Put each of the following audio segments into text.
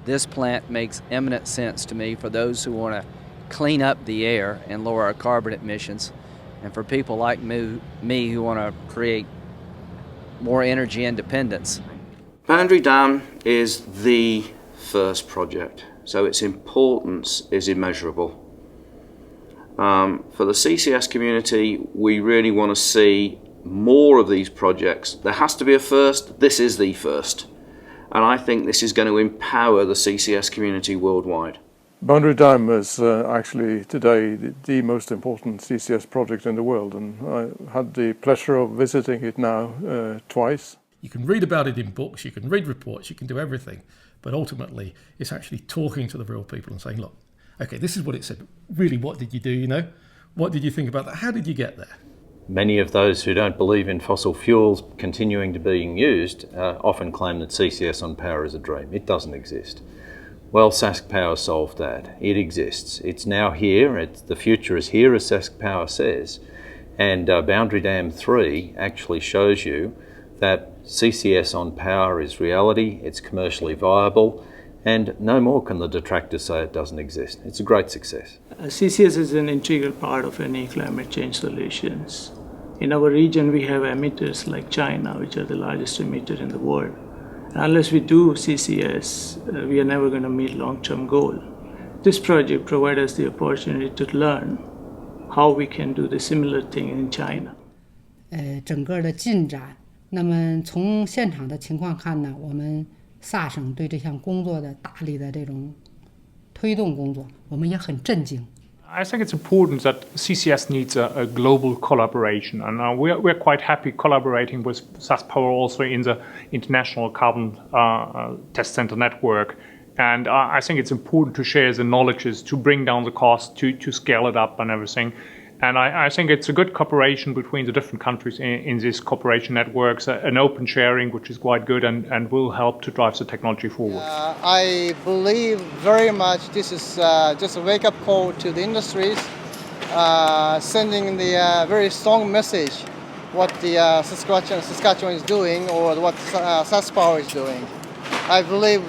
this plant makes eminent sense to me for those who want to clean up the air and lower our carbon emissions, and for people like me who want to create more energy independence. Boundary Dam is the first project, so its importance is immeasurable. For the CCS community, we really want to see more of these projects. There has to be a first. This is the first. And I think this is going to empower the CCS community worldwide. Boundary Dam is actually today the most important CCS project in the world, and I had the pleasure of visiting it now twice. You can read about it in books, you can read reports, you can do everything, but ultimately it's actually talking to the real people and saying, look, okay, this is what it said. Really, what did you do, you know? What did you think about that? How did you get there? Many of those who don't believe in fossil fuels continuing to being used often claim that CCS on power is a dream. It doesn't exist. Well, Sask Power solved that. It exists. It's now here. The future is here, as Sask Power says. And Boundary Dam 3 actually shows you that CCS on power is reality, it's commercially viable, and no more can the detractors say it doesn't exist. It's a great success. CCS is an integral part of any climate change solutions. In our region, we have emitters like China, which are the largest emitter in the world. And unless we do CCS, we are never going to meet long-term goal. This project provides us the opportunity to learn how we can do the similar thing in China. 整个的进展，那么从现场的情况看呢，我们萨省对这项工作的大力的这种推动工作，我们也很震惊。 I think it's important that CCS needs a global collaboration, and we're quite happy collaborating with SAS Power also in the International Carbon Test Center network. And I think it's important to share the knowledges, to bring down the cost, to scale it up and everything. And I think it's a good cooperation between the different countries in these cooperation networks, an open sharing, which is quite good and will help to drive the technology forward. I believe very much this is just a wake-up call to the industries, sending the very strong message what the Saskatchewan is doing or what SAS Power is doing. I believe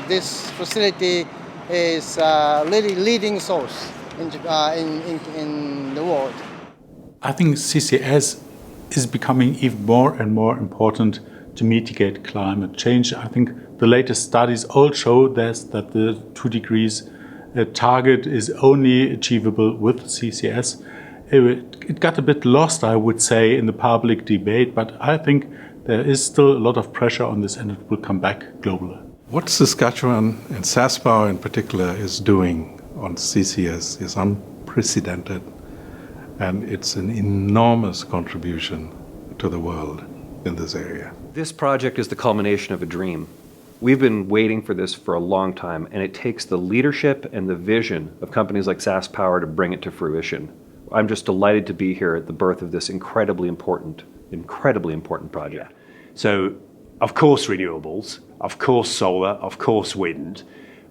this facility is really leading source in the world. I think CCS is becoming even more and more important to mitigate climate change. I think the latest studies all show that the 2 degrees target is only achievable with CCS. It got a bit lost, I would say, in the public debate, but I think there is still a lot of pressure on this and it will come back globally. What Saskatchewan and SAS Power in particular is doing on CCS is unprecedented, and it's an enormous contribution to the world in this area. This project is the culmination of a dream. We've been waiting for this for a long time, and it takes the leadership and the vision of companies like SAS Power to bring it to fruition. I'm just delighted to be here at the birth of this incredibly important project. So, of course renewables, of course solar, of course wind,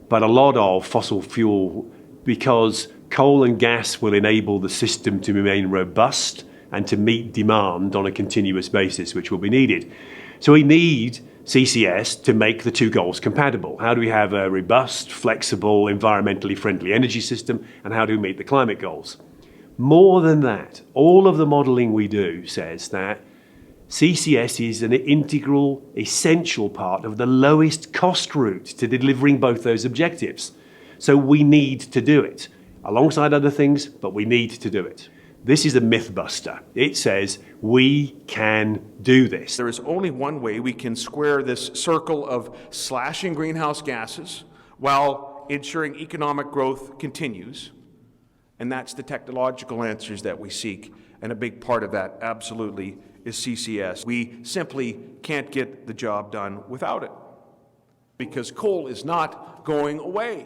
but a lot of fossil fuel, because coal and gas will enable the system to remain robust and to meet demand on a continuous basis, which will be needed. So we need CCS to make the two goals compatible. How do we have a robust, flexible, environmentally friendly energy system, and how do we meet the climate goals? More than that, all of the modelling we do says that CCS is an integral, essential part of the lowest cost route to delivering both those objectives. So we need to do it, alongside other things, but we need to do it. This is a myth buster. It says we can do this. There is only one way we can square this circle of slashing greenhouse gases while ensuring economic growth continues, and that's the technological answers that we seek, and a big part of that absolutely is CCS. We simply can't get the job done without it, because coal is not going away.